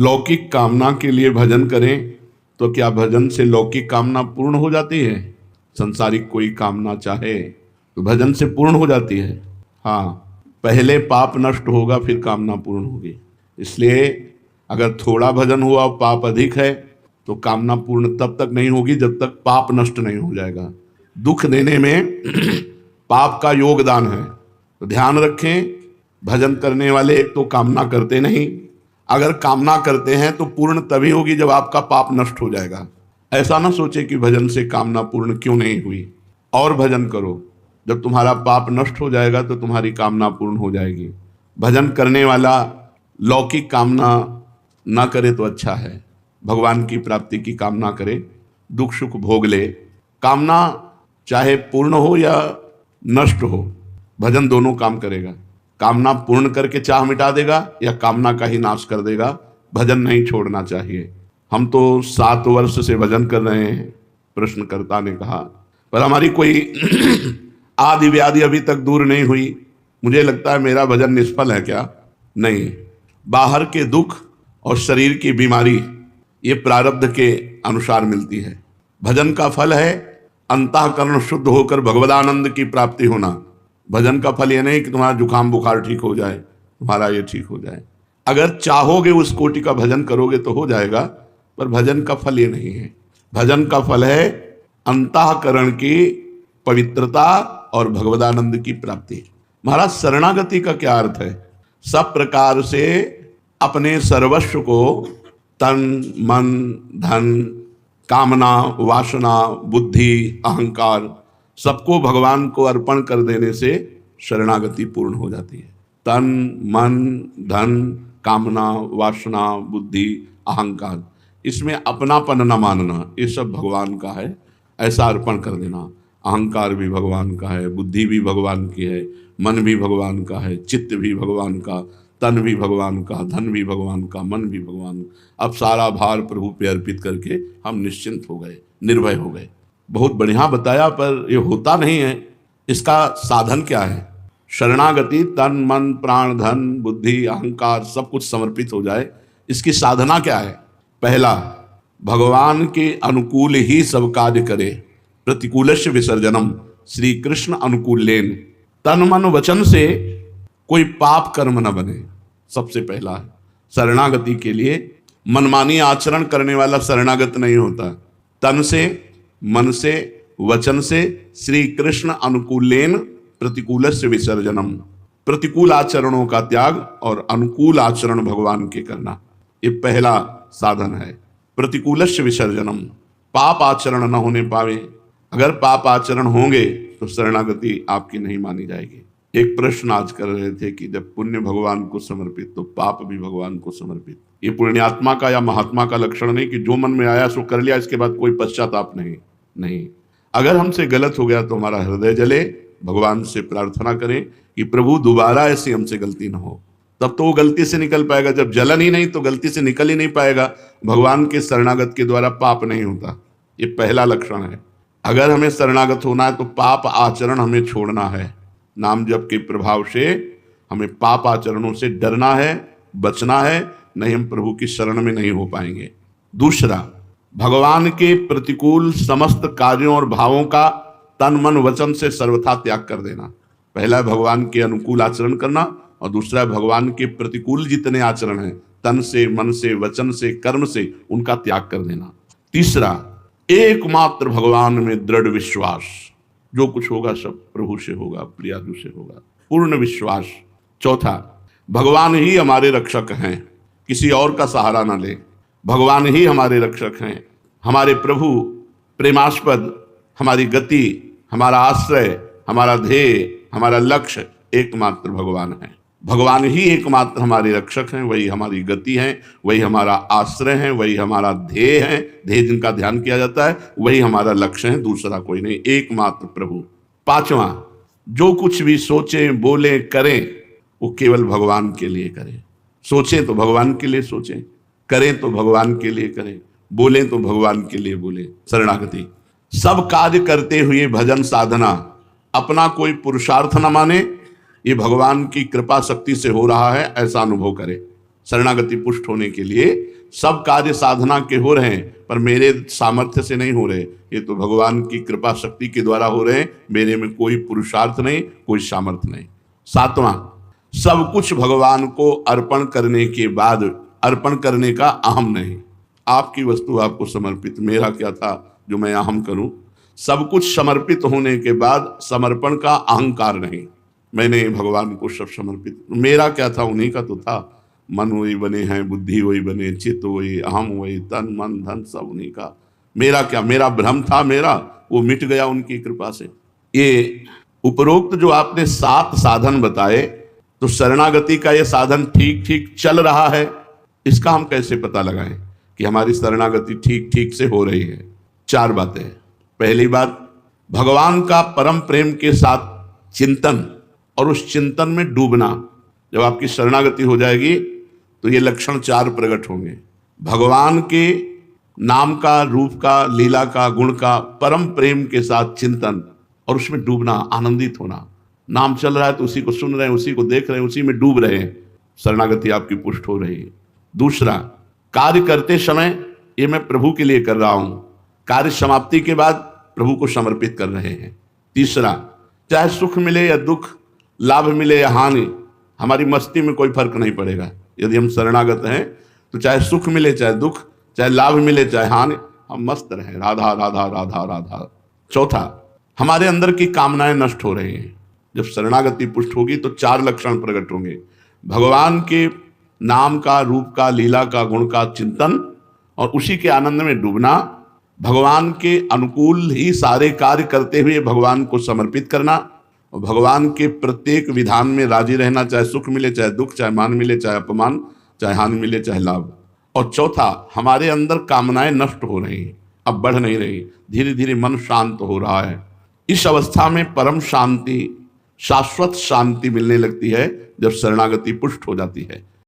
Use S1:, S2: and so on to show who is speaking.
S1: लौकिक कामना के लिए भजन करें तो क्या भजन से लौकिक कामना पूर्ण हो जाती है? संसारिक कोई कामना चाहे तो भजन से पूर्ण हो जाती है। हाँ, पहले पाप नष्ट होगा फिर कामना पूर्ण होगी। इसलिए अगर थोड़ा भजन हुआ और पाप अधिक है तो कामना पूर्ण तब तक नहीं होगी जब तक पाप नष्ट नहीं हो जाएगा। दुख देने में पाप का योगदान है, तो ध्यान रखें। भजन करने वाले एक तो कामना करते नहीं, अगर कामना करते हैं तो पूर्ण तभी होगी जब आपका पाप नष्ट हो जाएगा। ऐसा ना सोचे कि भजन से कामना पूर्ण क्यों नहीं हुई, और भजन करो। जब तुम्हारा पाप नष्ट हो जाएगा तो तुम्हारी कामना पूर्ण हो जाएगी। भजन करने वाला लौकिक कामना ना करे तो अच्छा है, भगवान की प्राप्ति की कामना करे, दुख सुख भोग ले। कामना चाहे पूर्ण हो या नष्ट हो, भजन दोनों काम करेगा। कामना पूर्ण करके चाह मिटा देगा या कामना का ही नाश कर देगा। भजन नहीं छोड़ना चाहिए। हम तो 7 वर्ष से भजन कर रहे हैं, प्रश्नकर्ता ने कहा, पर हमारी कोई आदि व्याधि अभी तक दूर नहीं हुई। मुझे लगता है मेरा भजन निष्फल है क्या? नहीं, बाहर के दुख और शरीर की बीमारी ये प्रारब्ध के अनुसार मिलती है। भजन का फल है अंतःकरण शुद्ध होकर भगवदानंद की प्राप्ति होना। भजन का फल ये नहीं कि तुम्हारा जुकाम बुखार ठीक हो जाए, तुम्हारा ये ठीक हो जाए। अगर चाहोगे उस कोटि का भजन करोगे तो हो जाएगा, पर भजन का फल ये नहीं है। भजन का फल है अंतःकरण की पवित्रता और भगवदानंद की प्राप्ति। महाराज, शरणागति का क्या अर्थ है? सब प्रकार से अपने सर्वस्व को, तन मन धन कामना वासना बुद्धि अहंकार सबको भगवान को अर्पण कर देने से शरणागति पूर्ण हो जाती है। तन मन धन कामना वासना बुद्धि अहंकार, इसमें अपनापन न मानना, ये सब भगवान का है, ऐसा अर्पण कर देना। अहंकार भी भगवान का है, बुद्धि भी भगवान की है, मन भी भगवान का है, चित्त भी भगवान का, तन भी भगवान का, धन भी भगवान का, मन भी भगवान। अब सारा भार प्रभु पे अर्पित करके हम निश्चिंत हो गए, निर्भय हो गए। बहुत बढ़िया बताया, पर ये होता नहीं है। इसका साधन क्या है? शरणागति, तन मन प्राण धन बुद्धि अहंकार सब कुछ समर्पित हो जाए। इसकी साधना क्या है? पहला, भगवान के अनुकूल ही सब कार्य करे, प्रतिकूलस्य विसर्जनम, श्री कृष्ण अनुकूलेन। तन मन वचन से कोई पाप कर्म न बने, सबसे पहला है। शरणागति के लिए मनमानी आचरण करने वाला शरणागत नहीं होता। तन से मन से वचन से श्री कृष्ण अनुकूलेन प्रतिकूलस्य विसर्जनम, प्रतिकूल आचरणों का त्याग और अनुकूल आचरण भगवान के करना, ये पहला साधन है। प्रतिकूलस्य विसर्जनम, पाप आचरण न होने पावे। अगर पाप आचरण होंगे तो शरणागति आपकी नहीं मानी जाएगी। एक प्रश्न आज कर रहे थे कि जब पुण्य भगवान को समर्पित तो पाप भी भगवान को समर्पित। ये पुण्यात्मा का या महात्मा का लक्षण नहीं कि जो मन में आया सो कर लिया, इसके बाद कोई पश्चाताप नहीं। अगर हमसे गलत हो गया तो हमारा हृदय जले, भगवान से प्रार्थना करें कि प्रभु दोबारा ऐसी हमसे गलती ना हो। तब तो वो गलती से निकल पाएगा। जब जलन ही नहीं तो गलती से निकल ही नहीं पाएगा। भगवान के शरणागत के द्वारा पाप नहीं होता, ये पहला लक्षण है। अगर हमें शरणागत होना है तो पाप आचरण हमें छोड़ना है। नाम जप के प्रभाव से हमें पाप आचरणों से डरना है, बचना है, नहीं हम प्रभु की शरण में नहीं हो पाएंगे। दूसरा, भगवान के प्रतिकूल समस्त कार्यों और भावों का तन मन वचन से सर्वथा त्याग कर देना। पहला भगवान के अनुकूल आचरण करना और दूसरा भगवान के प्रतिकूल जितने आचरण हैं, तन से मन से वचन से कर्म से, उनका त्याग कर देना। तीसरा, एकमात्र भगवान में दृढ़ विश्वास, जो कुछ होगा सब प्रभु से होगा, प्रियादु से होगा, पूर्ण विश्वास। चौथा, भगवान ही हमारे रक्षक हैं, किसी और का सहारा ना ले। भगवान ही हमारे रक्षक हैं, हमारे प्रभु प्रेमास्पद, हमारी गति, हमारा आश्रय, हमारा ध्येय, हमारा लक्ष्य एकमात्र भगवान है। भगवान ही एकमात्र हमारे रक्षक हैं, वही हमारी गति है, वही हमारा आश्रय है, वही हमारा ध्येय है। ध्येय जिनका ध्यान किया जाता है वही हमारा लक्ष्य है, दूसरा कोई नहीं, एकमात्र प्रभु। पांचवा, जो कुछ भी सोचें बोलें करें वो केवल भगवान के लिए करें। सोचें तो भगवान के लिए सोचें, करें तो भगवान के लिए करें, बोलें तो भगवान के लिए बोलें। शरणागति, सब कार्य करते हुए भजन साधना अपना कोई पुरुषार्थ न माने, ये भगवान की कृपा शक्ति से हो रहा है ऐसा अनुभव करे। शरणागति पुष्ट होने के लिए सब कार्य साधना के हो रहे हैं, पर मेरे सामर्थ्य से नहीं हो रहे, ये तो भगवान की कृपा शक्ति के द्वारा हो रहे हैं, मेरे में कोई पुरुषार्थ नहीं, कोई सामर्थ्य नहीं। सातवां, सब कुछ भगवान को अर्पण करने के बाद अर्पण करने का अहम नहीं। आपकी वस्तु आपको समर्पित, मेरा क्या था जो मैं अहम करूं। सब कुछ समर्पित होने के बाद समर्पण का अहंकार नहीं, मैंने भगवान को सब समर्पित, मेरा क्या था, उन्हीं का तो था। मन वही बने हैं, बुद्धि वही बने, चित्त वही, अहम वही, तन मन धन सब उन्हीं का, मेरा क्या, मेरा भ्रम था, मेरा वो मिट गया उनकी कृपा से। ये उपरोक्त जो आपने 7 साधन बताए, तो शरणागति का ये साधन ठीक ठीक चल रहा है, इसका हम कैसे पता लगाएं कि हमारी शरणागति ठीक ठीक से हो रही है? 4 बातें। पहली बात, भगवान का परम प्रेम के साथ चिंतन और उस चिंतन में डूबना। जब आपकी शरणागति हो जाएगी तो ये लक्षण 4 प्रकट होंगे। भगवान के नाम का, रूप का, लीला का, गुण का परम प्रेम के साथ चिंतन और उसमें डूबना, आनंदित होना। नाम चल रहा है तो उसी को सुन रहे हैं, उसी को देख रहे हैं, उसी में डूब रहे हैं, शरणागति आपकी पुष्ट हो रही है। दूसरा, कार्य करते समय ये मैं प्रभु के लिए कर रहा हूं, कार्य समाप्ति के बाद प्रभु को समर्पित कर रहे हैं। तीसरा, चाहे सुख मिले या दुख, लाभ मिले या हानि, हमारी मस्ती में कोई फर्क नहीं पड़ेगा। यदि हम शरणागत हैं तो चाहे सुख मिले, चाहे दुख, चाहे लाभ मिले, चाहे हानि, हम मस्त रहें, राधा राधा राधा राधा। चौथा, हमारे अंदर की कामनाएं नष्ट हो रही हैं। जब शरणागति पुष्ट होगी तो 4 लक्षण प्रकट होंगे। भगवान के नाम का, रूप का, लीला का, गुण का चिंतन और उसी के आनंद में डूबना, भगवान के अनुकूल ही सारे कार्य करते हुए भगवान को समर्पित करना और भगवान के प्रत्येक विधान में राजी रहना, चाहे सुख मिले, चाहे दुख, चाहे मान मिले, चाहे अपमान, चाहे हानि मिले, चाहे लाभ। और चौथा, हमारे अंदर कामनाएं नष्ट हो रही, अब बढ़ नहीं रही, धीरे धीरे मन शांत हो रहा है। इस अवस्था में परम शांति, शाश्वत शांति मिलने लगती है जब शरणागति पुष्ट हो जाती है।